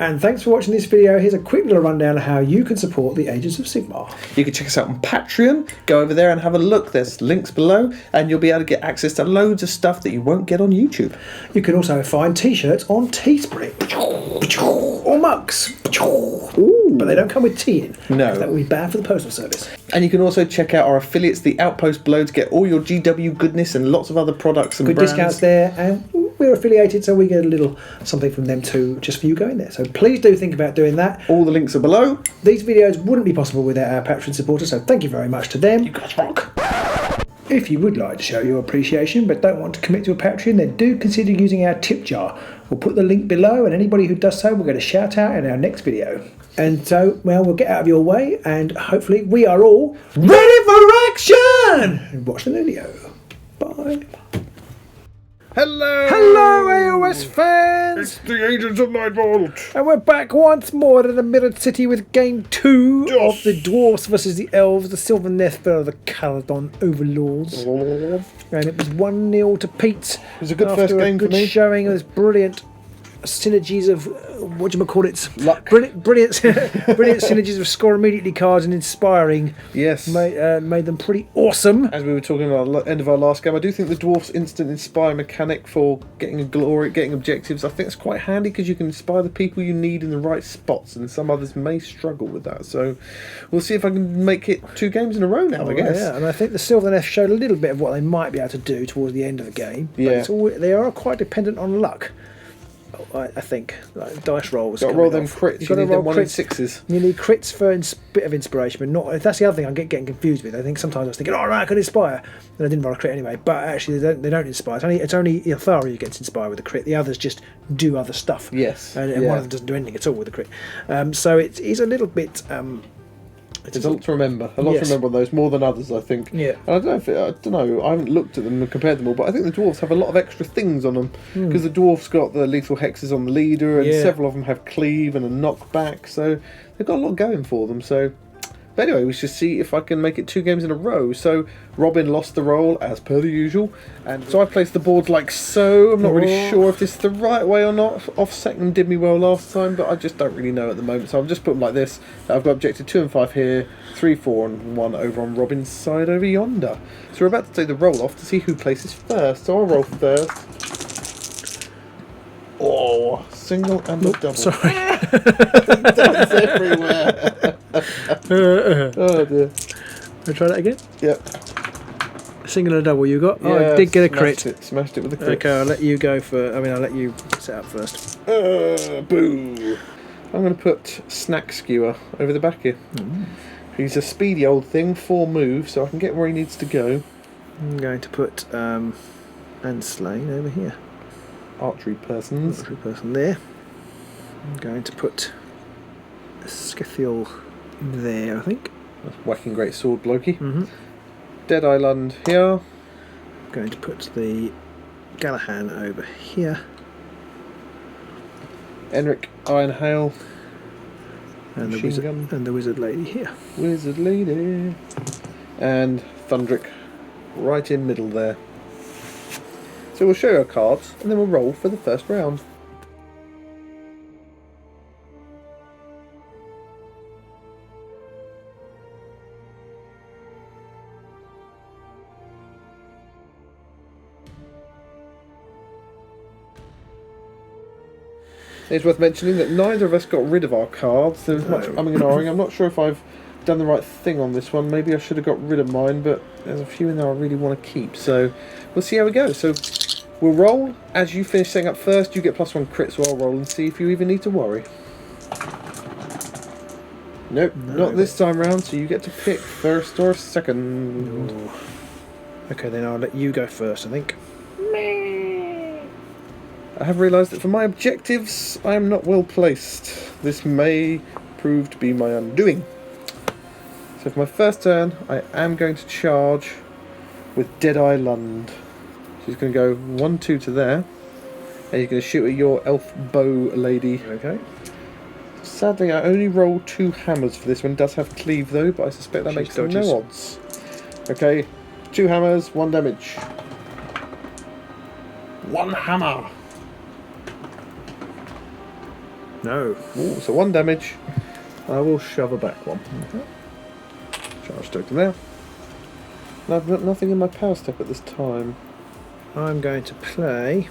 And thanks for watching this video. Here's a quick little rundown of how you can support the Agents of Sigmar. You can check us out on Patreon. Go over there and have a look. There's links below, and you'll be able to get access to loads of stuff that you won't get on YouTube. You can also find t-shirts on Teespring. Or mugs. Ooh. But they don't come with tea in. No. That would be bad for the postal service. And you can also check out our affiliates, the Outpost below, to get all your GW goodness and lots of other products and good brands. Discounts there, and we're affiliated, so we get a little something from them too, just for you going there. So please do think about doing that. All the links are below. These videos wouldn't be possible without our Patreon supporters, so thank you very much to them. You guys rock. If you would like to show your appreciation but don't want to commit to a Patreon, then do consider using our tip jar. We'll put the link below, and anybody who does so will get a shout out in our next video. And so, well, we'll get out of your way, and hopefully we are all ready for action! And watch the video. Bye. Hello! Hello, AOS fans! It's the Agents of Nightvault! And we're back once more in the Mirrored City with Game 2 of the Dwarfs versus the Elves, the Silver Nethville, the Caledon Overlords. And it was 1-0 to Pete. It was a good first game for me. Good showing of this brilliant synergies of luck. Brilliant synergies of score immediately cards and inspiring. Yes, made them pretty awesome. As we were talking about at the end of our last game, I do think the Dwarf's instant inspire mechanic for getting objectives, I think it's quite handy because you can inspire the people you need in the right spots, and some others may struggle with that. So we'll see if I can make it 2 games in a row now. I guess. Yeah, and I think the Silver Neth showed a little bit of what they might be able to do towards the end of the game. But yeah, they are quite dependent on luck. I think like dice rolls. Got to roll them crits. You need them 1 in 6s. You need crits for a bit of inspiration, but not. That's the other thing I'm getting confused with. I think sometimes I was thinking, oh right, I could inspire, and I didn't roll a crit anyway. But actually, they don't inspire. It's only Ylthari who gets inspired with a crit. The others just do other stuff. Yes, and one of them doesn't do anything at all with a crit. So it's a little bit. There's a lot to remember. A lot to remember on those, more than others, I think. Yeah. And I don't know. I haven't looked at them and compared them all, but I think the dwarves have a lot of extra things on them because the dwarves got the lethal hexes on the leader, and several of them have cleave and a knockback, so they've got a lot going for them. So, but anyway, we should see if I can make it 2 games in a row. So Robin lost the roll as per the usual, and so I placed the board like so. I'm not really sure if this is the right way or not. Offsetting did me well last time, but I just don't really know at the moment. So I've just put them like this. I've got objective 2 and 5 here, 3, 4 and 1 over on Robin's side over yonder. So we're about to take the roll off to see who places first. So I'll roll first. Oh, single and a double. Sorry. That's everywhere. Oh dear. I'll try that again. Yep. Single and a double you got? Yeah, I did get a crit. Smashed it with a crit. Okay, I'll let you go for. I'll let you set up first. Boo! I'm going to put Snack Skewer over the back here. He's a speedy old thing, 4 moves, so I can get where he needs to go. I'm going to put Anslain over here. Archery persons. Archery person there. I'm going to put Skithiel there, I think. That's whacking great sword blokey. Dead Island here. I'm going to put the Galahan over here. Enric Ironhail. And the wizard lady here. Wizard lady. And Thundrik right in middle there. So we'll show you our cards and then we'll roll for the first round. It's worth mentioning that neither of us got rid of our cards. There was much umming and ahhing. I'm not sure if I've done the right thing on this one. Maybe I should have got rid of mine, but there's a few in there I really want to keep. So we'll see how we go. So we'll roll. As you finish setting up first, you get +1 crit, so I'll roll and see if you even need to worry. Nope, not this time round, so you get to pick first or second. Ooh. Okay, then I'll let you go first, I think. I have realised that for my objectives, I am not well placed. This may prove to be my undoing. So for my first turn, I am going to charge with Deadeye Lund. She's going to go 1-2 to there, and you're going to shoot at your elf bow lady. Okay. Sadly, I only rolled 2 hammers for this one. It does have cleave though, but I suspect that makes no odds. Okay, 2 hammers, 1 damage. 1 hammer. No. Ooh, so 1 damage. I will shove her back 1. Charge token there. And I've got nothing in my power step at this time. I'm going to play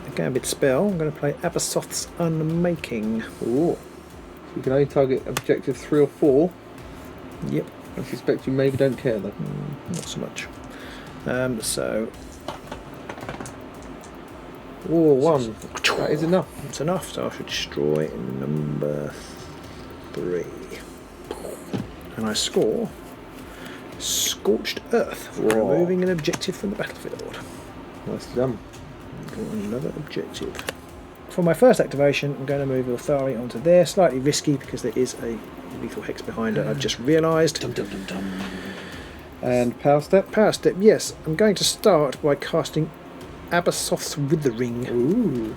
a Gambit spell. I'm going to play Abasoth's Unmaking. Ooh. So you can only target objective 3 or 4. Yep. I suspect you maybe don't care though. Not so much. So... Ooh, 1. That is enough. It's enough, so I should destroy number 3. And I score Scorched Earth for Whoa. removing an objective from the battlefield. Nicely done. Draw another objective. For my first activation, I'm going to move Ylthari onto there. Slightly risky because there is a lethal hex behind it, I've just realised. And power step? Power step, yes. I'm going to start by casting Abasoth's Withering. Ooh.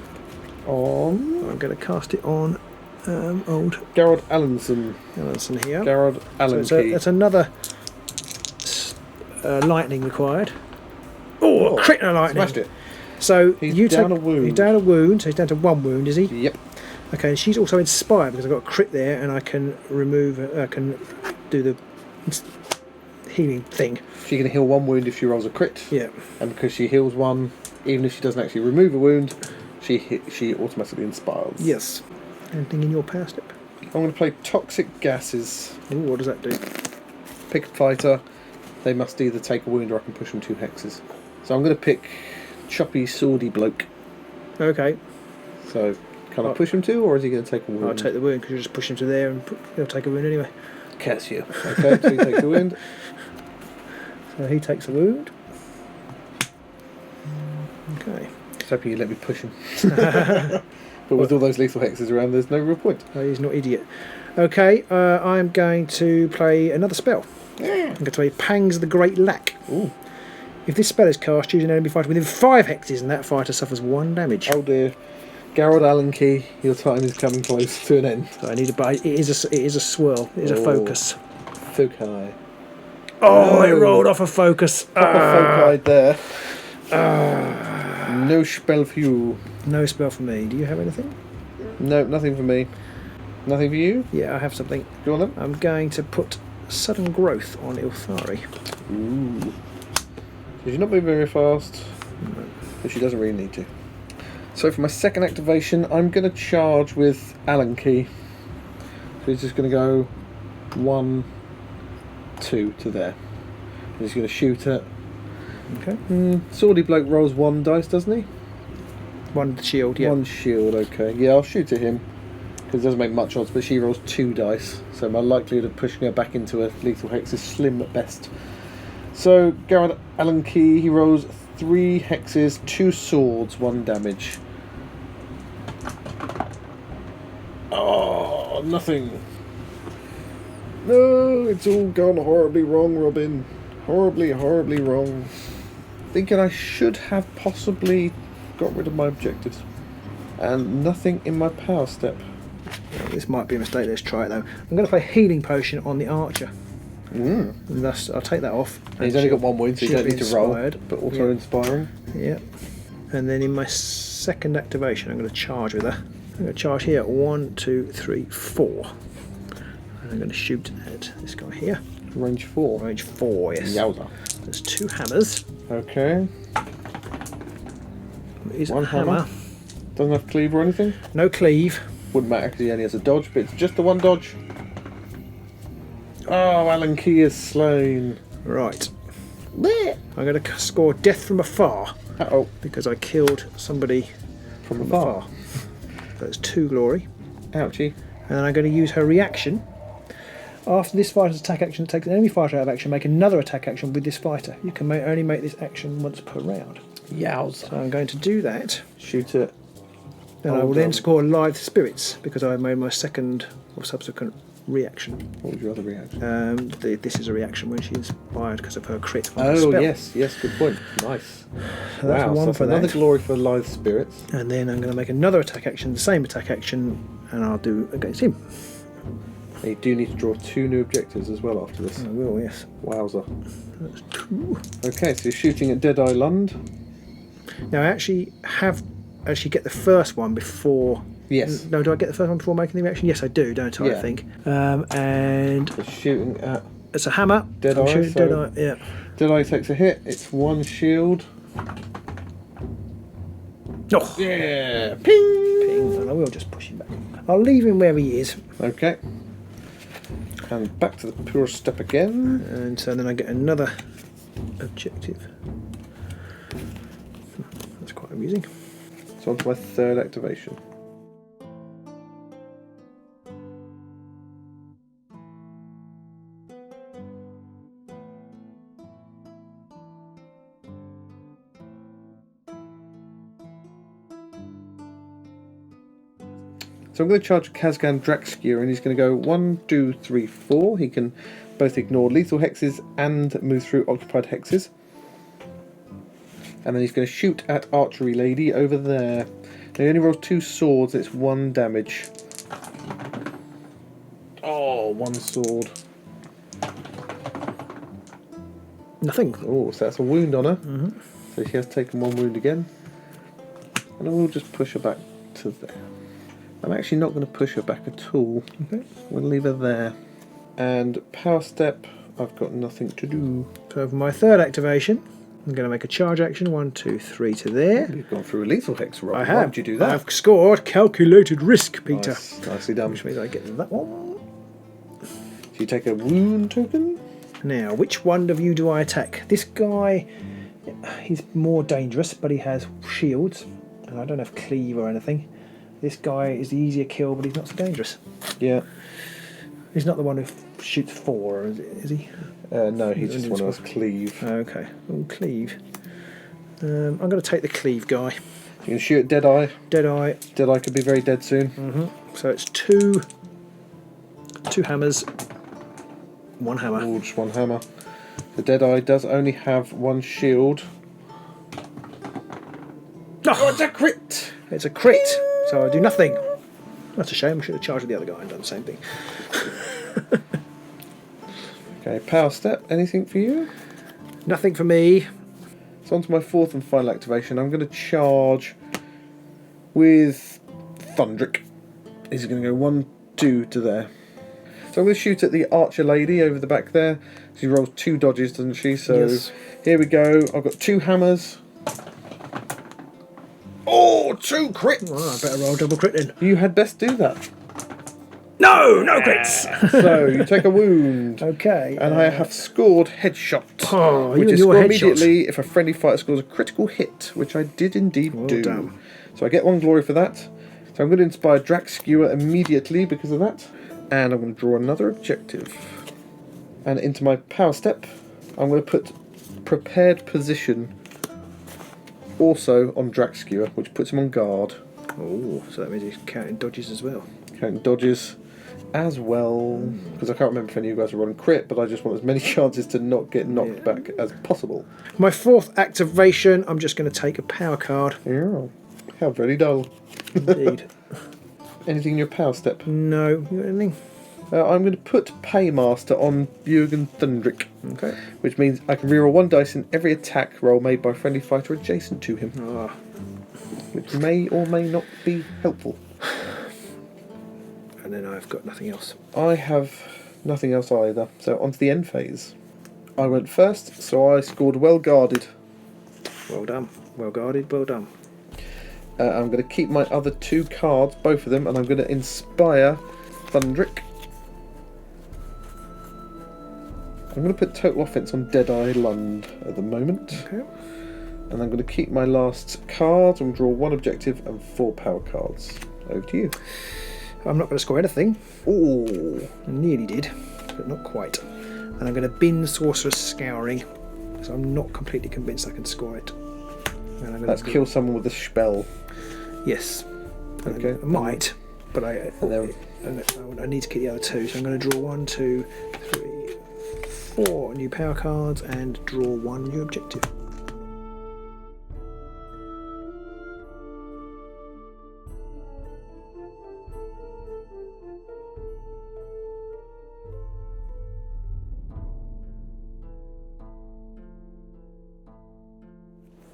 On? I'm going to cast it on old Garrod Allenson here. Garrod Allen So key. it's another lightning required. Oh, a crit and a lightning. Smashed it. So He's down a wound. He's down a wound, so he's down to 1 wound, is he? Yep. Okay, and she's also inspired because I've got a crit there, and I can remove. I can do the healing thing. She can heal 1 wound if she rolls a crit. Yeah. And because she heals 1, even if she doesn't actually remove a wound, she automatically inspires. Yes. Anything in your power step? I'm going to play Toxic Gases. Ooh, what does that do? Pick a fighter. They must either take a wound or I can push them 2 hexes. So I'm going to pick Choppy Swordy Bloke. Okay. So can I push him 2, or is he going to take a wound? I'll take the wound because you just push him to there and he'll take a wound anyway. Curse you. Okay, so he takes a wound. So he takes a wound. Okay. I was hoping you'd let me push him. But with all those lethal hexes around, there's no real point. Oh, he's not idiot. Okay, I'm going to play another spell. Yeah. I'm going to play Pangs the Great Lack. Ooh. If this spell is cast, choose an enemy fighter within 5 hexes, and that fighter suffers 1 damage. Oh dear. Garrod Allen key, your time is coming close to an end. So I need but it is a swirl. It is a focus. Foci. Oh, it rolled off a focus. Proper foci there. No spell for you. No spell for me. Do you have anything? No, nothing for me. Nothing for you? Yeah, I have something. Go on then. I'm going to put Sudden Growth on Ylthari. Ooh. She's not moving very fast, but she doesn't really need to. So for my second activation, I'm going to charge with Allen Key. So he's just going to go 1, 2 to there. And he's going to shoot it. Okay. Swordy Bloke rolls 1 dice, doesn't he? 1 shield, yeah. 1 shield, okay. Yeah, I'll shoot at him, because it doesn't make much odds, but she rolls 2 dice. So my likelihood of pushing her back into a lethal hex is slim at best. So, Garrod Allen Key, he rolls 3 hexes, 2 swords, 1 damage. Oh, nothing. No, it's all gone horribly wrong, Robin. Horribly, horribly wrong. Thinking I should have possibly got rid of my objectives. And nothing in my power step. This might be a mistake, let's try it though. I'm going to play Healing Potion on the Archer. And thus, I'll take that off. And he's only got 1 wound, so you don't need to roll. But also inspiring. Yeah. And then in my second activation, I'm going to charge with her. I'm going to charge here. 1, 2, 3, 4. And I'm going to shoot at this guy here. Range 4. Range 4, yes. Yowza. There's 2 hammers. Okay. Is 1 hammer. Doesn't have cleave or anything? No cleave. Wouldn't matter because he only has a dodge, but it's just the 1 dodge. Oh, Allen Key is slain. Right. I'm going to score Death from Afar. Uh-oh. Because I killed somebody From afar. That's 2 glory. Ouchie. And then I'm going to use her reaction. After this fighter's attack action takes an enemy fighter out of action, make another attack action with this fighter. You can only make this action once per round. Yowza. So I'm going to do that. Shoot it. And I will then score Live Spirits because I have made my second or subsequent reaction. What was your other reaction? This is a reaction when she is fired because of her crit on Oh, the spell. yes, good point. Nice. So that's Wow, one so for another that. glory for Lithe Spirits. And then I'm going to make another attack action, the same attack action, and I'll do against him. And you do need to draw 2 new objectives as well after this. I will, yes. Wowza. That's 2. Okay, so you're shooting at Deadeye Lund. Now I actually get the first one before Yes. No, do I get the first one before making the reaction? Yes, I do, don't I? Yeah. I think. And We're shooting at it's a hammer. Deadeye. So Deadeye, yeah. Deadeye takes a hit. It's 1 shield. Oh, Yeah. Ping. ping. And I will just push him back. I'll leave him where he is. Okay. And back to the pure step again. And so then I get another objective. That's quite amusing. So on to my 3rd activation. So I'm going to charge Kazgan Draxskewer, and he's going to go 1, 2, 3, 4. He can both ignore lethal hexes and move through occupied hexes. And then he's going to shoot at Archery Lady over there. Now he only rolls 2 swords, it's 1 damage. Oh, 1 sword. Nothing. Oh, so that's a wound on her. So she has taken 1 wound again. And I will just push her back to there. I'm actually not going to push her back at all. Okay. We'll leave her there. And power step, I've got nothing to do. So for my 3rd activation, I'm going to make a charge action. 1, 2, 3 to there. You've gone through a lethal hex, Rob. I Why have. would you do that? I've scored calculated risk, Peter. Nice. Nicely done. Which means I get that one. So you take a wound token. Now, which one of you do I attack? This guy, he's more dangerous, but he has shields, and I don't have cleave or anything. This guy is the easier kill, but he's not so dangerous. Yeah. He's not the one who shoots 4, is he? No, he's just one of us. Cleave. Okay. Oh, cleave. I'm going to take the cleave guy. You can shoot at Deadeye. Deadeye. Deadeye could be very dead soon. So it's two hammers, 1 hammer. Oh, just 1 hammer. The Deadeye does only have 1 shield. Oh, It's a crit! it's a crit, so I do nothing. That's a shame. I should have charged the other guy and done the same thing. Okay, power step. Anything for you? Nothing for me. So on to my 4th and final activation. I'm going to charge with Thundrik. He's going to go 1, 2 to there. So I'm going to shoot at the Archer Lady over the back there. She rolls 2 dodges, doesn't she? So Yes. Here we go. I've got 2 hammers. Oh, 2 crits! Well, I better roll double crit then. You had best do that. No crits. So you take a wound. Okay. And I have scored headshot. Oh, which you is and your scored headshot. immediately if a friendly fighter scores a critical hit, which I did indeed do. done. So I get 1 glory for that. So I'm going to inspire Draxskewer immediately because of that. And I'm going to draw another objective. And into my power step, I'm going to put prepared position also on Draxskewer, which puts him on guard. Oh, so that means he's counting dodges as well. Counting dodges as well, because I can't remember if any of you guys are running crit, but I just want as many chances to not get knocked back as possible. My 4th activation, I'm just going to take a power card. Yeah, how very dull. Indeed. Anything in your power step? No, you got anything? I'm going to put Paymaster on Jürgen Thundrik, Okay. which means I can reroll 1 dice in every attack roll made by a friendly fighter adjacent to him, Ah, which may or may not be helpful. and then I've got nothing else. I have nothing else either, so on to the end phase. I went first, so I scored well guarded. Well done. Well guarded, well done. I'm going to keep my other 2 cards, both of them, and I'm going to inspire Thundrik. I'm going to put total offense on Deadeye Lund at the moment. Okay. And I'm going to keep my last cards and draw 1 objective and 4 power cards. Over to you. I'm not going to score anything. Oh, I nearly did, but not quite. And I'm going to bin Sorcerer's Scouring, because I'm not completely convinced I can score it. And I'm going let's kill someone with a spell. Yes. Okay. I might, but I then- need to keep the other 2, so I'm going to draw 1, 2, 3, 4 new power cards and draw 1 new objective.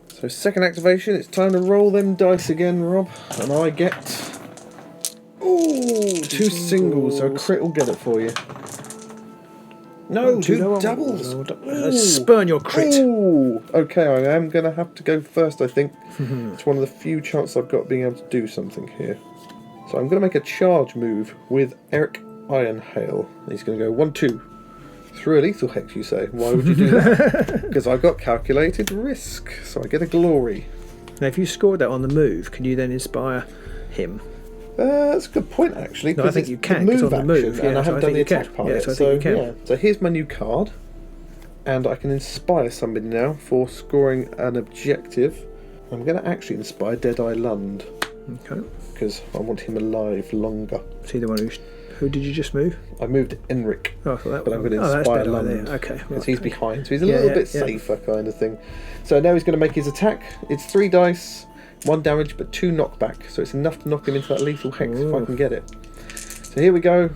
So 2nd activation, it's time to roll them dice again, Rob. And I get 2 singles, so a crit will get it for you. No, two doubles. Spurn your crit. Ooh, okay, I am going to have to go first, I think. It's one of the few chances I've got of being able to do something here. So I'm going to make a charge move with Eric Ironhail. He's going to go 1-2. Through a lethal hex, you say? Why would you do that? Because I've got calculated risk, so I get a glory. Now, if you scored that on the move, can you then inspire him? That's a good point, actually. No, I think you can. It's on the move, and I haven't done the attack part yet. So I think you can. Yeah. So here's my new card, and I can inspire somebody now for scoring an objective. I'm going to actually inspire Deadeye Lund. Okay. Because I want him alive longer. Is he the one who did you just move? I moved Enric. Oh, I thought that but I'm going to inspire Lund. Okay. Because he's behind, so he's a little bit safer kind of thing. So now he's going to make his attack. It's 3 dice. 1 damage, but 2 knockback, so it's enough to knock him into that lethal hex if I can get it. So here we go.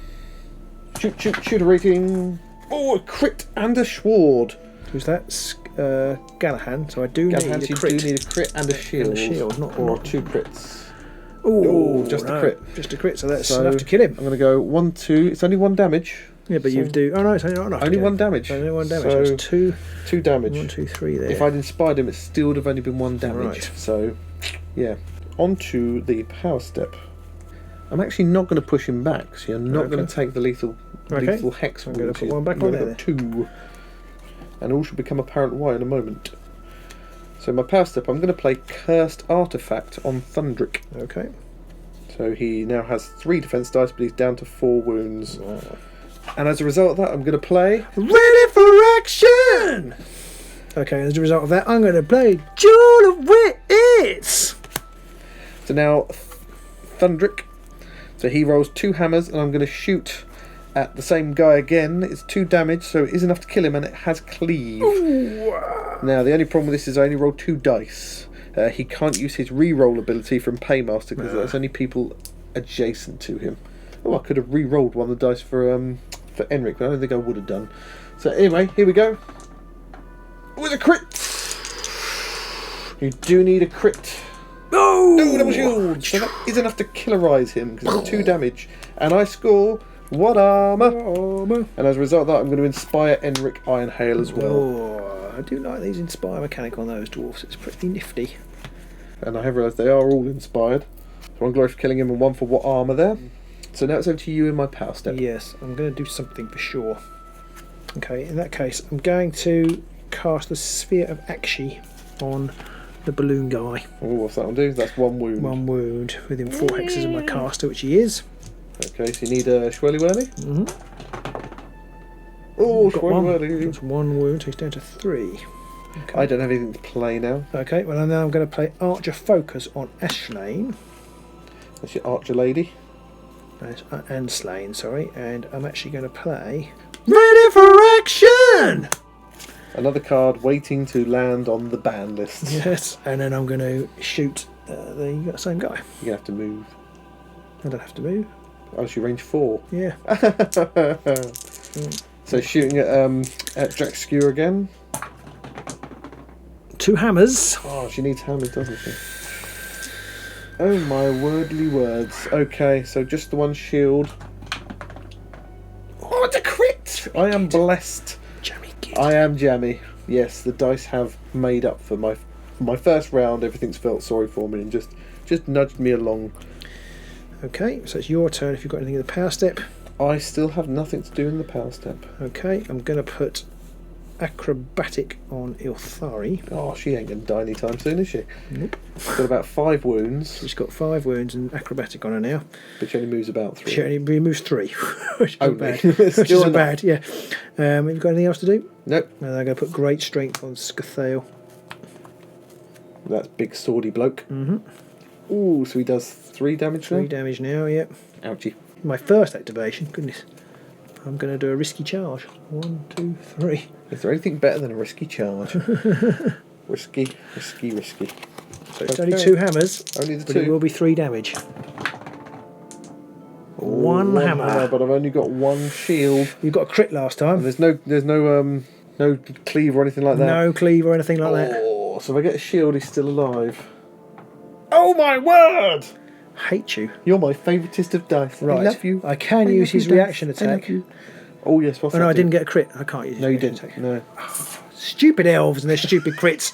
Shoot a rating. Oh, a crit and a sword. Who's that? Gallahan. So I do need a crit. You do need a crit and a shield. And a shield, not 2 crits. Oh, just a crit. Just a crit, so that's enough to kill him. I'm going to go 1-2. It's only 1 damage. Yeah, but you do. Oh no, it's only not enough. Only 1 damage. Only 1 damage. So that's 2 damage. 1, 2, 3 there. If I'd inspired him, it still would have only been 1 damage. Right. So, yeah. On to the power step. I'm actually not going to push him back, so you're not going to take the lethal hex. I'm going to put 1 back on there. 2. And all should become apparent why in a moment. So my power step, I'm going to play Cursed Artifact on Thundrik. Okay. So he now has 3 defense dice, but he's down to 4 wounds. Oh. And as a result of that, I'm going to play Ready for Action! Okay, as a result of that, I'm going to play Jewel of Wits! So now, Thundrik. So he rolls 2 hammers, and I'm going to shoot at the same guy again. It's 2 damage, so it is enough to kill him, and it has cleave. Ooh. Now, the only problem with this is I only rolled 2 dice. He can't use his re-roll ability from Paymaster, because that's only people adjacent to him. Oh, I could have re-rolled one of the dice for Enric, but I don't think I would have done. So anyway, here we go. With a crit! You do need a crit. No! No, double shield! So that is enough to killerize him, because it's 2 damage. And I score 1 armour. And as a result of that, I'm going to inspire Enric Ironhail as well. Oh, I do like these inspire mechanic on those dwarfs. It's pretty nifty. And I have realised they are all inspired. So 1 glory for killing him and 1 for what armour there. So now it's over to you in my power step. Yes, I'm going to do something for sure. Okay, in that case, I'm going to cast the Sphere of Akshi on the balloon guy. Oh, what's that one do? That's 1 wound. 1 wound within 4 hexes of my caster, which he is. Okay, so you need a Schwirly Whirly? Oh, Schwirly Whirly. That's 1 wound, so he's down to 3. Okay. I don't have anything to play now. Okay, well now I'm going to play Archer Focus on Ashlane. That's your Archer Lady. And Slane, sorry. And I'm actually going to play Ready for Action! Another card waiting to land on the ban list. Yes, and then I'm going to shoot the same guy. You have to move. I don't have to move. Oh, she range 4. Yeah. So shooting at Jack Skewer again. 2 hammers. Oh, she needs hammers, doesn't she? Oh my wordly words. Okay, so just the 1 shield. Oh, it's a crit! I am blessed. Jammy kid. I am jammy. Yes, the dice have made up for my first round. Everything's felt sorry for me and just nudged me along. Okay, so it's your turn if you've got anything in the power step. I still have nothing to do in the power step. Okay, I'm going to put Acrobatic on Ylthari. Oh, she ain't going to die anytime soon, is she? Nope. Got about 5 wounds. She's got 5 wounds and Acrobatic on her now. But she only moves about 3. She only moves 3. Which isn't bad. Which isn't bad, yeah. Have you got anything else to do? Nope. And I'm going to put Great Strength on Scathale. That's big swordy bloke. Mm-hmm. Ooh, so he does 3 damage now? 3 damage now, yep. Ouchie. My first activation, goodness. I'm going to do a risky charge. 1, 2, 3. Is there anything better than a risky charge? Risky. So it's only 2 hammers. Only the but 2. It will be 3 damage. One hammer. But I've only got 1 shield. You got a crit last time. And there's no cleave or anything like that. No cleave or anything like that. Oh, so if I get a shield, he's still alive. Oh my word! hate you. You're my favouriteest of dice. Right. I love you. I can use his reaction attack. Oh yes, what's Oh that? no, I do? didn't get a crit. I can't use his No, you reaction didn't. attack. No. Stupid elves and their stupid crits.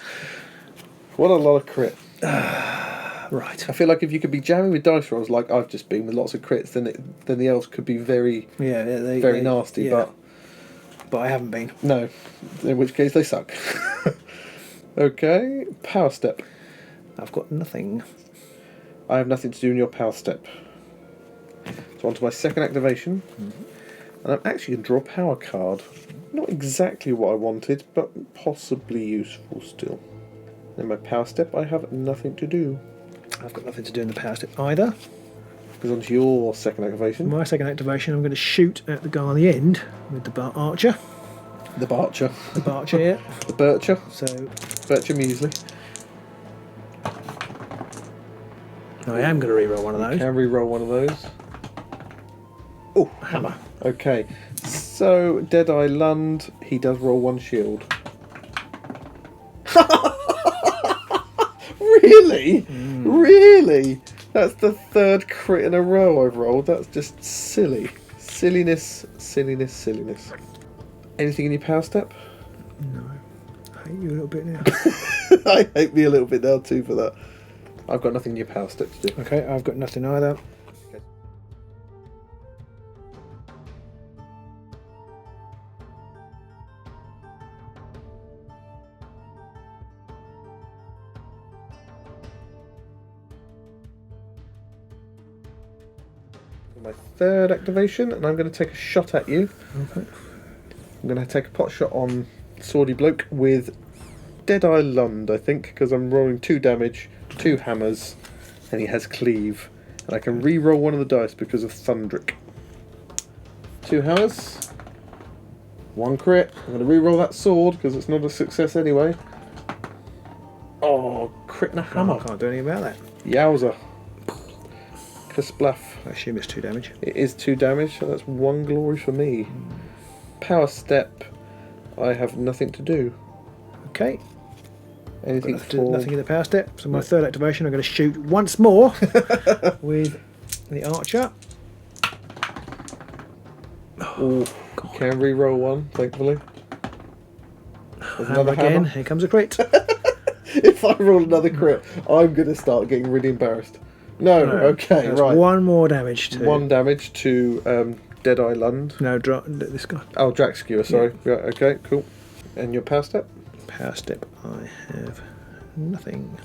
What a lot of crit. Right. I feel like if you could be jamming with dice rolls like I've just been with lots of crits, then the elves could be very very nasty. Yeah. But I haven't been. No, in which case they suck. Okay, power step. I've got nothing. I have nothing to do in your power step. So on to my second activation. And I'm actually going to draw a power card. Not exactly what I wanted, but possibly useful still. In my power step, I have nothing to do. I've got nothing to do in the power step either. Goes on to your second activation. My second activation, I'm going to shoot at the guy on the end with the archer. The Barcher. The archer here. The Bircher. So Bircher Muesli. I am going to reroll one of those. Can re-roll one of those. Oh, Hammer. Okay. So, Deadeye Lund, he does roll one shield. Really? Really? That's the third crit in a row I've rolled. That's just silly. Silliness, silliness, silliness. Anything in your power step? No. I hate you a little bit now. I hate me a little bit now too for that. I've got nothing in your power step to do. Okay, I've got nothing either. My third activation, and I'm going to take a shot at you. Okay. I'm going to take a pot shot on Swordy Bloke with Deadeye Lund, I think, because I'm rolling 2 damage, 2 hammers, and he has cleave. And I can re-roll one of the dice because of Thundrik. 2 hammers, 1 crit. I'm going to re-roll that sword because it's not a success anyway. Oh, crit and a hammer. I can't do anything about that. Yowza. Kersplaff. I assume it's 2 damage. It is 2 damage, so that's 1 glory for me. Power step, I have nothing to do. Okay. Anything Nothing in the power step. So my third activation, I'm going to shoot once more with the archer. Oh, can re-roll one, thankfully. There's Hammer again. hammer. Here comes a crit. If I roll another crit, I'm going to start getting really embarrassed. No, okay, That's right. 1 more damage to... 1 damage to Deadeye Lund. No, this guy. Oh, Drax Skewer, sorry. Yeah. Okay, cool. And your power step? Power step, I have nothing.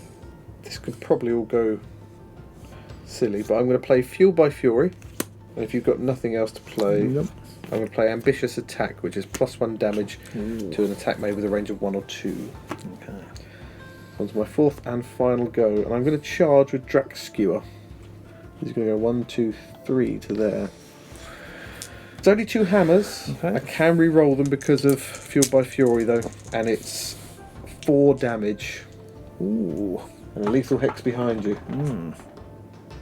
This could probably all go silly, but I'm going to play Fuel by Fury. And if you've got nothing else to play, Nope. I'm going to play Ambitious Attack, which is +1 damage to an attack made with a range of 1 or 2. Okay. Onto my 4th and final go, and I'm going to charge with Drax Skewer. He's going to go 1, 2, 3 to there. It's only 2 hammers. Okay. I can re-roll them because of Fueled by Fury though, and it's 4 damage. Ooh. And a lethal hex behind you.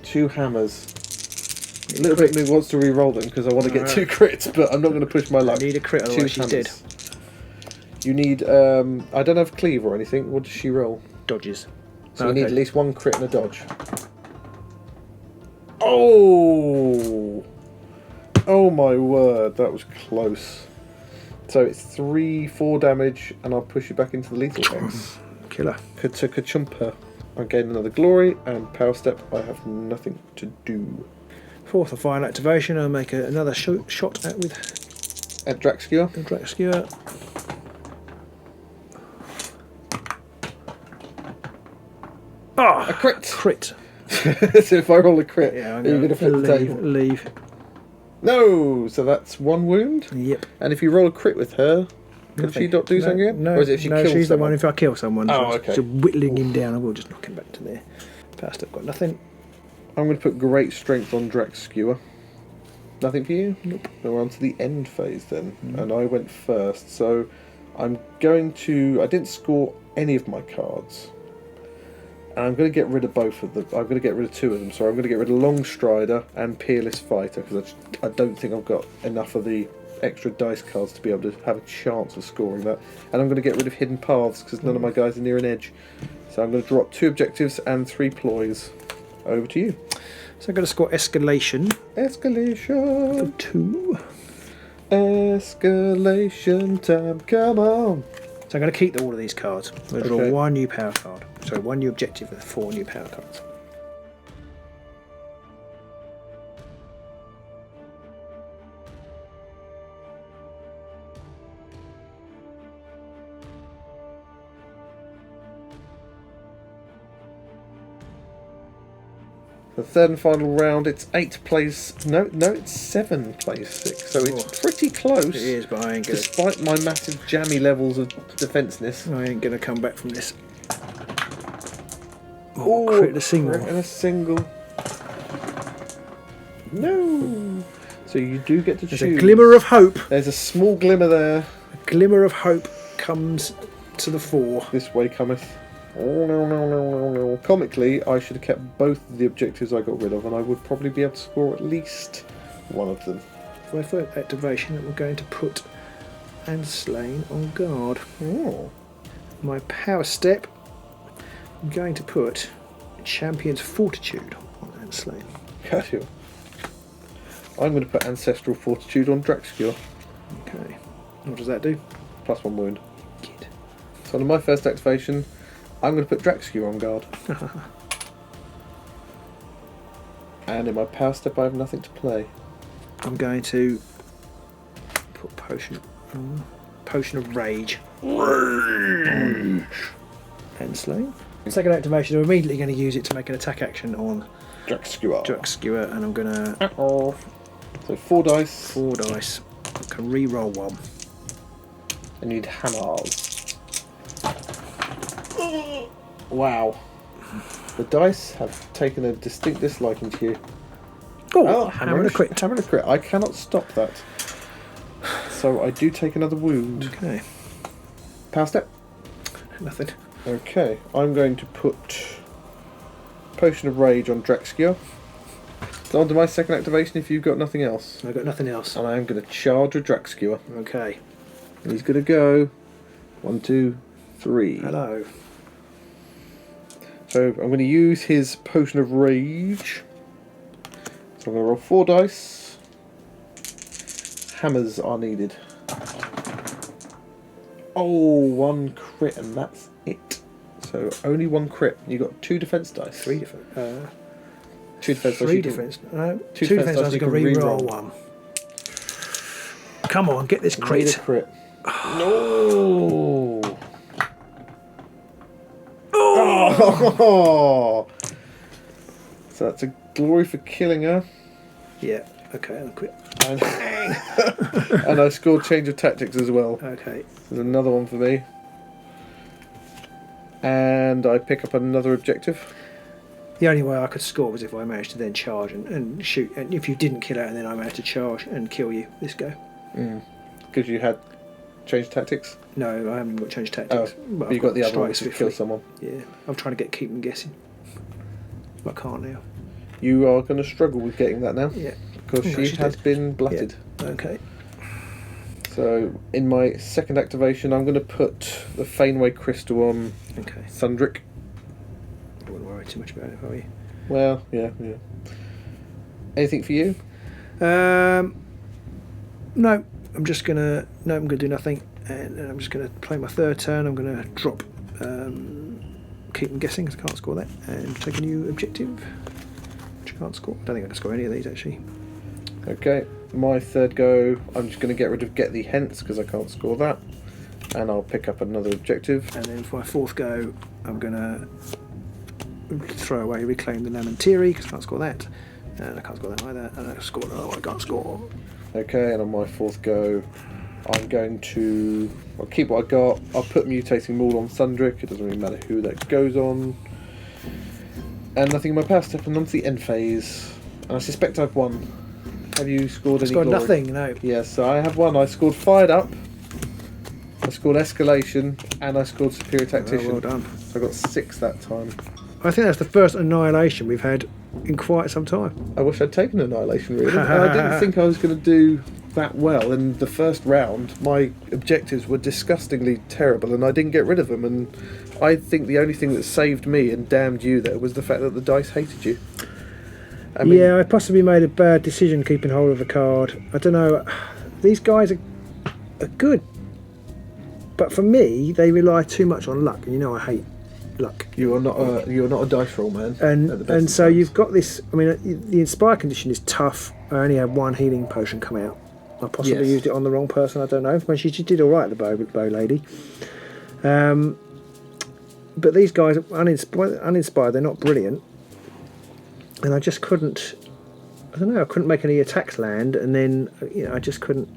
2 hammers. A little Crit. bit of me wants to re-roll them because I want to get 2 crits, but I'm not going to push my luck. I need a crit, 2 otherwise she's dead. hammers. You need, I don't have cleave or anything. What does she roll? Dodges. So you need at least 1 crit and a dodge. Oh! Oh my word, that was close. So it's 3-4 damage, and I'll push you back into the lethal hex. Killer. Kachumpa. I gain another glory, and power step, I have nothing to do. 4th and final activation, I'll make another shot at with At Drax Skewer. the Drax Skewer. A crit! Crit. So if I roll a crit, Yeah, I'm are you going to flip the table? leave. No! So that's 1 wound. Yep. And if you roll a crit with her, can she not do something again? No, Or is it if she no, kills she's someone? the one if I kill someone. Oh, so okay. So whittling him down, I will just knock him back to there. Past I've got nothing. I'm going to put great strength on Drax Skewer. Nothing for you? Nope. Then we're on to the end phase then. And I went first. So I'm going to... I didn't score any of my cards. And I'm going to get rid of both of them. I'm going to get rid of 2 of them. So I'm going to get rid of Longstrider and Peerless Fighter. Because I don't think I've got enough of the extra dice cards to be able to have a chance of scoring that. And I'm going to get rid of Hidden Paths because none of my guys are near an edge. So I'm going to drop 2 objectives and 3 ploys. Over to you. So I'm going to score escalation. Escalation. 2. Escalation time. Come on. So I'm going to keep all of these cards. I'm going to draw Okay. 1 new power card. So 1 new objective and 4 new power cards. The third and final round, it's 8 plays. No, it's 7 plays 6. So it's pretty close. It is, but I ain't going to... Despite my massive jammy levels of defenseness. I ain't going to come back from this. Oh, crit a single. Crit and a single. No. So you do get to choose. There's a glimmer of hope. There's a small glimmer there. A glimmer of hope comes to the fore. This way cometh. Oh no. Comically, I should have kept both of the objectives I got rid of, and I would probably be able to score at least one of them. For my third activation, I'm going to put and slain on guard. Oh. My power step, I'm going to put Champion's Fortitude on and slain. Gotcha. I'm going to put Ancestral Fortitude on Draxcure. Okay. What does that do? +1 wound. Kid. So on my first activation, I'm going to put Draxcure on guard. And in my power step, I have nothing to play. I'm going to put Potion of Rage. Rage! And slain. Second activation, I'm immediately going to use it to make an attack action on Draxcure. and I'm going to... So 4 dice. 4 dice. I can re-roll 1. I need hammers. Wow. The dice have taken a distinct disliking to you. Oh, hammer and a crit. Hammer and a crit. I cannot stop that. So I do take another wound. Okay. Power step. Nothing. Okay. I'm going to put Potion of Rage on Draxcure. So on to my second activation if you've got nothing else. I've got nothing else. And I am going to charge a Draxcure. Okay. And he's going to go 1, 2, 3. Hello. So I'm going to use his Potion of Rage. So I'm going to roll 4 dice. Hammers are needed. Oh, 1 crit and that's it. So only 1 crit. You got 2 defense dice. 3 defense. 2 defense dice. 3 defense. No, 2 2 defense dice. You can re-roll 1. Come on, get this Need a crit. crit. No. Oh. So that's a glory for killing her. Yeah. Okay, I'll quit. And, and I scored change of tactics as well. Okay. There's another one for me. And I pick up another objective. The only way I could score was if I managed to then charge and shoot. And if you didn't kill her, and then I managed to charge and kill you this go. Because you had change tactics? No, I haven't got change tactics. Oh, but you got the other one to kill someone. Yeah, I'm trying to keep them guessing. But I can't now. You are going to struggle with getting that now. Yeah. Because she has been blutted. Yeah. Okay. So in my second activation, I'm going to put the Fainway Crystal on Thundrik. I wouldn't worry too much about it, are you? Well, yeah. Anything for you? No. I'm just gonna do nothing, and I'm just gonna play my third turn. I'm gonna drop, keep them guessing because I can't score that, and take a new objective, which I can't score. I don't think I can score any of these actually. Okay, my third go. I'm just going to get rid of Get Thee Hence because I can't score that, and I'll pick up another objective. And then for my fourth go, I'm gonna throw away Reclaim the Lamentiri because I can't score that, and I can't score that either, and I score another one I can't score. Okay, and on my fourth go, I'm going to... I'll keep what I got. I'll put Mutating Maul on Thundrik. It doesn't really matter who that goes on. And nothing in my power step, and on to the end phase. And I suspect I've won. Have you scored any Scored glory? nothing, no. Yes, so I have won. I scored Fired Up, I scored Escalation, and I scored Superior Tactician. Oh, well done. So I got 6 that time. I think that's the first annihilation we've had in quite some time. I wish I'd taken Annihilation, really. I didn't think I was going to do that well. In the first round, my objectives were disgustingly terrible, and I didn't get rid of them. And I think the only thing that saved me and damned you there was the fact that the dice hated you. I mean, I possibly made a bad decision keeping hold of the card. I don't know. These guys are good, but for me, they rely too much on luck, and I hate luck. you're not a dice roll man. And so you've got this. I mean, the inspire condition is tough. I only had one healing potion come out. I possibly used it on the wrong person. I don't know. But she did all right, the bow lady. But these guys are uninspired. They're not brilliant, and I just couldn't. I don't know. I couldn't make any attacks land, and then I just couldn't.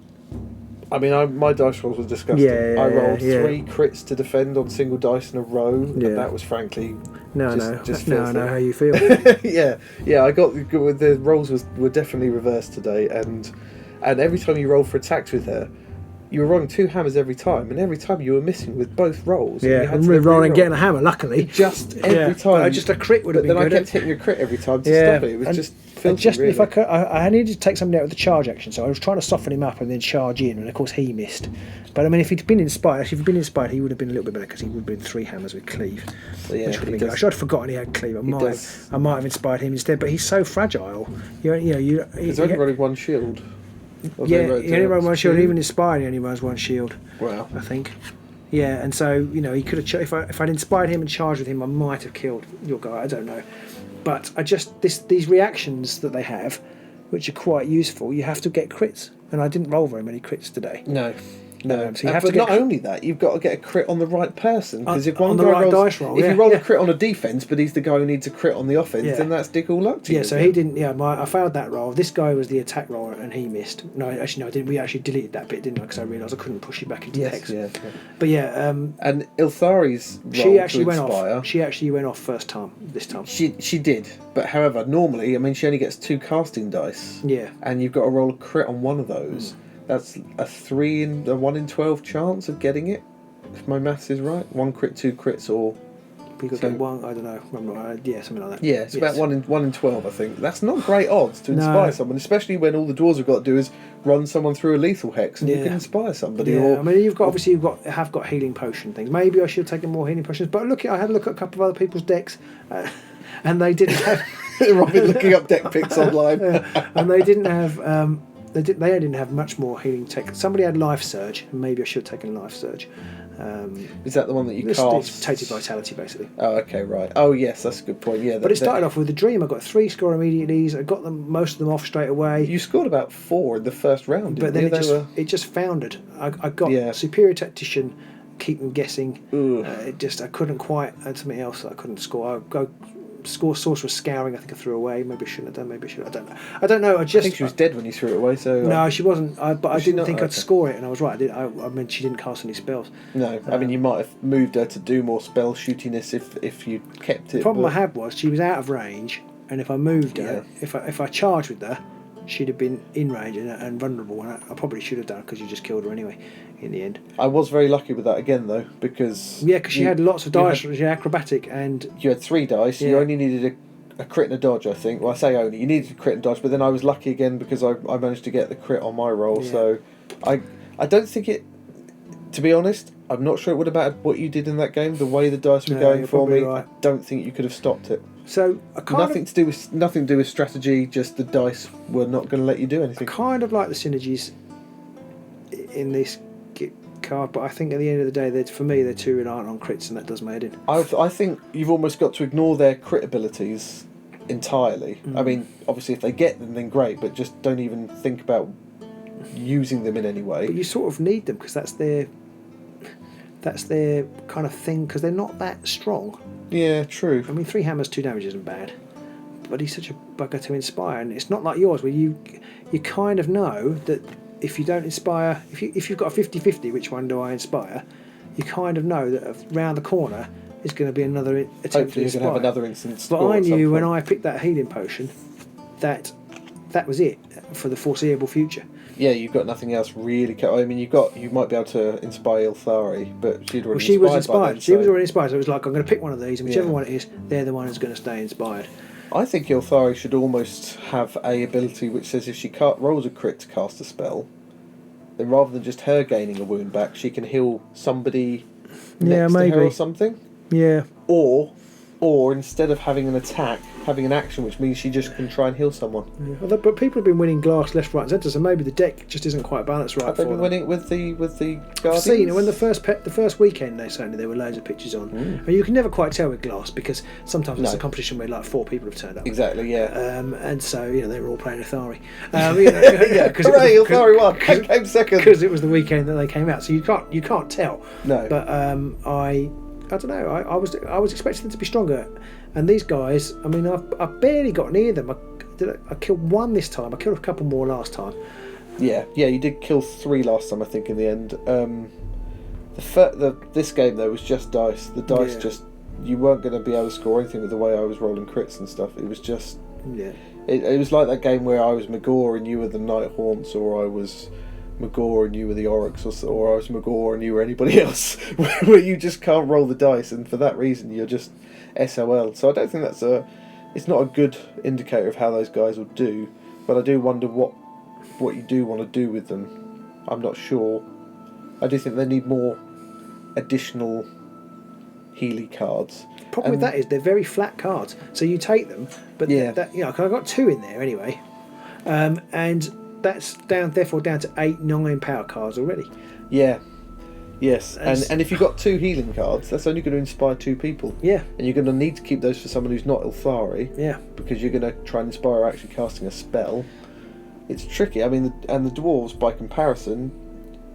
I mean, my dice rolls were disgusting. I rolled 3 crits to defend on single dice in a row, and that was frankly just now I know how you feel. yeah. I got the rolls were definitely reversed today, and every time you roll for attacks with her, you were rolling 2 hammers every time, and every time you were missing with both rolls. Yeah, and rolling and getting a hammer. Luckily, just every time. Just a crit would have been good. Then I kept hitting a crit every time to stop it. It was just filthy, really. If I could, I needed to take something out with the charge action, so I was trying to soften him up and then charge in, and of course he missed. But I mean, if he'd been inspired, he would have been a little bit better because he would have been 3 hammers with cleave. So, yeah, I should have forgotten he had cleave. I might have inspired him instead, but he's so fragile. He's only running 1 shield. He only runs 1 shield. Even inspired, he only runs 1 shield. Wow. I think. Yeah, and so he could have. If I'd inspired him and charged with him, I might have killed your guy. I don't know, but I just these reactions that they have, which are quite useful. You have to get crits, and I didn't roll very many crits today. No. So you have but not only that, you've got to get a crit on the right person, because if one the guy right rolls, dice roll, if you roll a crit on a defense, but he's the guy who needs a crit on the offense, then that's dick all luck to you. Yeah, so he didn't. Yeah, I failed that roll. This guy was the attack roll, and he missed. No, actually, no, I didn't. We actually deleted that bit, didn't I? Because I realised I couldn't push it back into the hex. Yeah. But yeah, and Ylthari's roll she actually to went inspire, off. She actually went off this time. She did, but however, normally, I mean, she only gets 2 casting dice. Yeah, and you've got to roll a crit on one of those. That's a 1 in 12 chance of getting it, if my maths is right. 1 crit, 2 crits, or you could get 1. I don't know. Something like that. Yeah, it's about 1 in 12, I think. That's not great odds to inspire someone, especially when all the dwarves have got to do is run someone through a lethal hex, and you can inspire somebody. Yeah, I mean, you've got healing potion things. Maybe I should have taken more healing potions. But I had a look at a couple of other people's decks, and they didn't have. Robin looking up deck picks online, and they didn't have. They didn't have much more healing tech. Somebody had life surge, and maybe I should have taken life surge. Is that the one that you cast? It's potato vitality, basically. Oh, okay, right. Oh, yes, that's a good point. Yeah, but it started off with a dream. I got 3 score immediately. I got most of them off straight away. You scored about 4 in the first round, but then it just foundered. I got superior tactician, keep them guessing. I couldn't quite. And something else I couldn't score. I go. Score sorcerer's scouring. I think I threw away. Maybe I shouldn't have done. Maybe I should. I don't know. I think she was dead when you threw it away. So no, she wasn't. But I didn't think I'd score it, and I was right. I mean, she didn't cast any spells. No, I mean you might have moved her to do more spell shootiness if you kept it. The problem I had was she was out of range, and if I moved her, if I charged with her, she'd have been in range and vulnerable. And I probably should have done because you just killed her anyway. In the end, I was very lucky with that again though, because she had lots of dice. She had acrobatic, and you had 3 dice. You only needed a crit and a dodge, I think. Well, I say only. You needed a crit and dodge, but then I was lucky again because I managed to get the crit on my roll. So I don't think it. To be honest, I'm not sure it would have mattered what you did in that game. The way the dice were going for me, right. I don't think you could have stopped it. So nothing to do with strategy. Just the dice were not going to let you do anything. I kind of like the synergies in this card, but I think at the end of the day, for me, they're too reliant on crits, and that does my head in. I think you've almost got to ignore their crit abilities entirely. I mean, obviously, if they get them, then great, but just don't even think about using them in any way. But you sort of need them because that's their kind of thing, because they're not that strong. Yeah, true. I mean, 3 hammers, 2 damage isn't bad, but he's such a bugger to inspire, and it's not like yours where you kind of know that. If you don't inspire, if you've got a 50-50, which one do I inspire? You kind of know that around the corner is going to be another attempt Hopefully to inspire. You're going to have another instance. But I knew when I picked that healing potion that was it for the foreseeable future. Yeah, you've got nothing else really. I mean, you might be able to inspire Ylthari, but she was inspired. She was already inspired. So it was like, I'm going to pick one of these, and whichever one it is, they're the one who's going to stay inspired. I think Ylthari should almost have a ability which says if she rolls a crit to cast a spell, then rather than just her gaining a wound back, she can heal somebody next to her or something. Yeah. Or or instead of having an attack, having an action, which means she just can try and heal someone. Yeah. But people have been winning glass left, right, and centre, so maybe the deck just isn't quite balanced right. Have they been winning with the Guardians? I've seen it when the first weekend there were loads of pictures on, and you can never quite tell with glass because sometimes it's a competition where like 4 people have turned up. Exactly, yeah. And so they were all playing Ylthari. Yeah, hooray! Ylthari won. I came second because it was the weekend that they came out. So you can't tell. No. But I don't know. I was expecting them to be stronger, and these guys. I mean, I barely got near them. I killed one this time. I killed a couple more last time. Yeah, you did kill 3 last time, I think, in the end. This game though was just dice. The dice just you weren't going to be able to score anything with the way I was rolling crits and stuff. It was just It was like that game where I was Magor and you were the Night Haunts, or I was Magor and you were the Oryx, or I was Magor and you were anybody else, where you just can't roll the dice, and for that reason you're just SOL. So I don't think it's not a good indicator of how those guys will do, but I do wonder what you do want to do with them. I'm not sure. I do think they need more additional Healy cards. The problem with that is they're very flat cards, so you take them, but I got 2 in there anyway, and that's therefore down to 8-9 power cards already. Yeah. Yes, and if you've got 2 healing cards, that's only going to inspire 2 people. Yeah. And you're going to need to keep those for someone who's not Ylthari. Yeah. Because you're going to try and inspire actually casting a spell. It's tricky. I mean, and the dwarves, by comparison,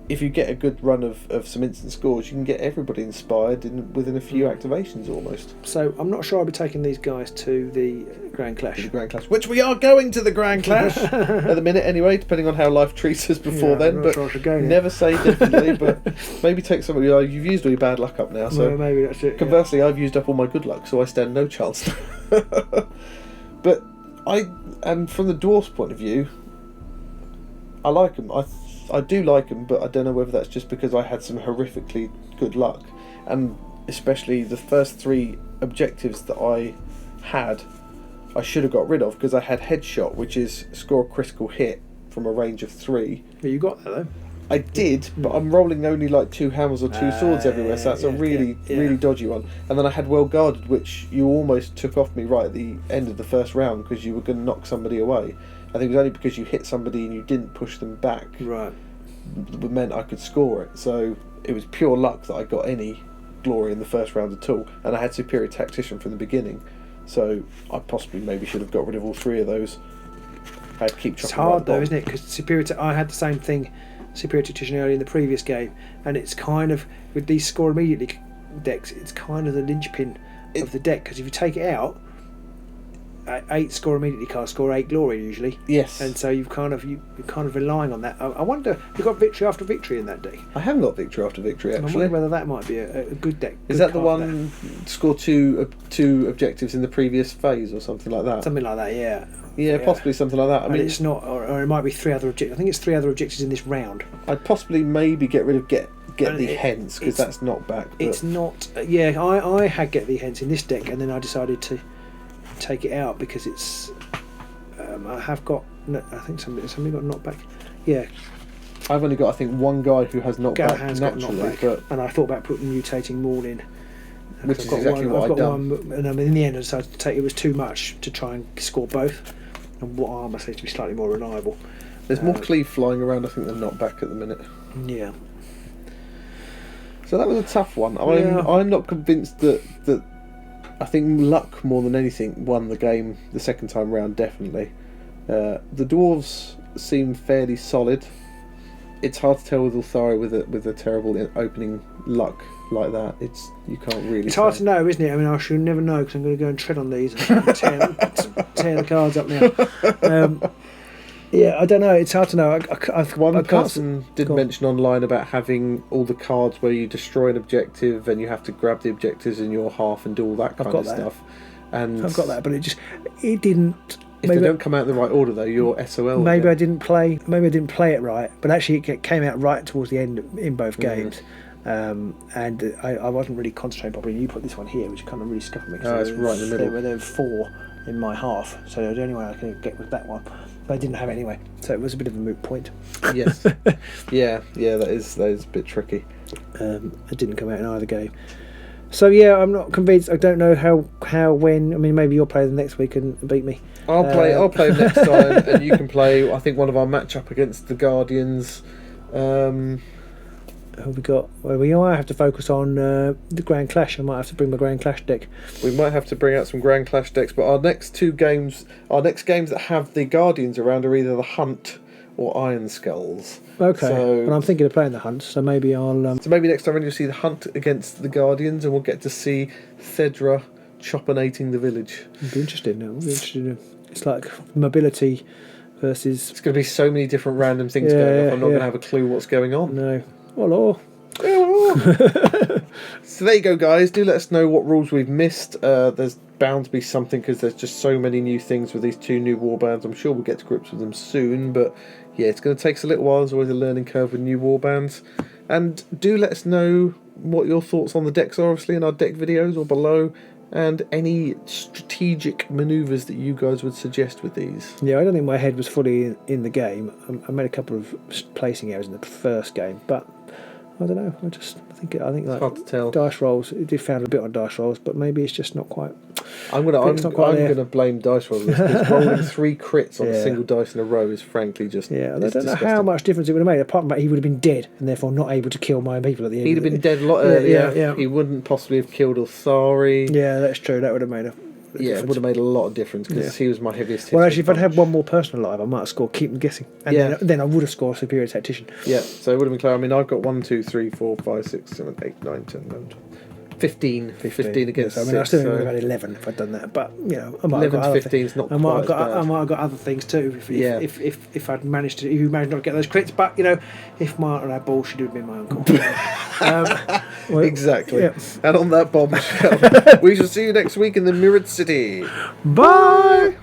if you get a good run of some instant scores, you can get everybody inspired within a few activations almost. So I'm not sure I'll be taking these guys to the Grand Clash. Which we are going to the Grand Clash at the minute anyway, depending on how life treats us before then. But sure never say definitely. But maybe take some of your. You've used all your bad luck up now, so maybe that's it. Conversely, I've used up all my good luck, so I stand no chance. But and from the dwarfs' point of view, I like them. I do like them, but I don't know whether that's just because I had some horrifically good luck, and especially the first 3 objectives that I had, I should have got rid of, because I had headshot, which is score a critical hit from a range of 3. But you got that though. I did, but I'm rolling only like 2 hammers or 2 swords everywhere, so that's a really dodgy one. And then I had well guarded, which you almost took off me right at the end of the first round because you were going to knock somebody away. I think it was only because you hit somebody and you didn't push them back. Right. That meant I could score it. So it was pure luck that I got any glory in the first round at all. And I had Superior Tactician from the beginning. So I possibly maybe should have got rid of all 3 of those. I had to keep It's hard though, isn't it? Because I had the same thing, Superior Tactician early in the previous game. And it's kind of, with these score immediately decks, it's kind of the linchpin of the deck. Because if you take it out, 8 score immediately cards score 8 glory usually. Yes. And so you're kind of relying on that. I wonder, you got victory after victory in that deck. I haven't got victory after victory actually. I wonder whether that might be a good deck. Is that the one score 2 objectives in the previous phase or something like that? Something like that, yeah. Yeah, possibly something like that. I mean, it's not, or it might be 3 other objectives. I think it's 3 other objectives in this round. I'd possibly maybe get rid of get the hens, because that's not back. But it's not. Yeah, I had get the hens in this deck, and then I decided to take it out because it's. I have got. No, I think somebody got knocked back. Yeah. I've only got, I think, one guy who has knocked back naturally, but and I thought about putting mutating Maul in. Which is exactly what I've done. And I mean, in the end, I decided to take. It was too much to try and score both. And what armour seems to be slightly more reliable. There's more cleave flying around, I think, than not back at the minute. Yeah. So that was a tough one. I'm not convinced that. I think luck more than anything won the game the second time round. Definitely. The dwarves seem fairly solid. It's hard to tell with Ylthari with a terrible opening luck like that. You can't really. It's hard to know, isn't it? I mean, I should never know because I'm going to go and tread on these and tear the cards up now. Yeah, I don't know. It's hard to know. One person did mention online about having all the cards where you destroy an objective and you have to grab the objectives in your half and do all that kind of stuff. And I've got that, but it didn't. If they don't come out in the right order, though, you're SOL. Maybe I didn't play it right, but actually it came out right towards the end in both games. And I wasn't really concentrating properly. You put this one here, which kind of really scuffed me. It's right in the middle. There were 4 in my half, so the only way I could get was that one. But I didn't have it anyway, so it was a bit of a moot point. Yes. yeah, that is a bit tricky. It didn't come out in either game. So yeah, I'm not convinced. I don't know how how, when. I mean, maybe you'll play them next week and beat me. I'll play them next time, and you can play. I think one of our matchup against the Guardians. Who we got? Well, we might have to focus on the Grand Clash. I might have to bring my Grand Clash deck. We might have to bring out some Grand Clash decks, but our next games that have the Guardians around are either the Hunt or Iron Skulls. Okay, so, but I'm thinking of playing the Hunt, so maybe I'll... So maybe next time you'll see the Hunt against the Guardians, and we'll get to see Thedra choppinating the village. It'll be interesting. It's like mobility versus... It's going to be so many different random things going on. I'm not going to have a clue what's going on. No. Hello. So there you go, guys. Do let us know what rules we've missed. There's bound to be something, because there's just so many new things with these 2 new warbands. I'm sure we'll get to grips with them soon, but yeah, it's going to take us a little while. There's always a learning curve with new warbands. And do let us know what your thoughts on the decks are, obviously, in our deck videos or below, and any strategic manoeuvres that you guys would suggest with these. Yeah, I don't think my head was fully in the game. I made a couple of placing errors in the first game, but I don't know. I think it's hard to tell. Dice rolls. It did found a bit on dice rolls, but maybe it's just not quite. I'm gonna blame dice rolls, because rolling 3 crits on a single dice in a row is frankly just. Yeah, I don't know how much difference it would have made. Apart from that, he would have been dead and therefore not able to kill my people at the end. He'd have been dead a lot earlier. Yeah. He wouldn't possibly have killed Ylthari. Yeah, that's true. That would have made a. Yeah, it would have made a lot of difference, because he was my heaviest hit. Well, actually, if I'd had one more person alive, I might have scored Keep Them Guessing. And then I would have scored Superior Tactician. Yeah, so it would have been clear. I mean, I've got 1, 2, 3, 4, 5, 6, 7, 8, 9, 10, 11, 12, 15 against 6. I mean, I still would have had 11 if I'd done that. But, I might 11 have got to 15 is not I quite as bad. I might have got other things too if I'd managed not to get those crits. But, if Martin had balls, she'd have been my uncle. Exactly. Yeah. And on that bombshell, we shall see you next week in the Mirrored City. Bye!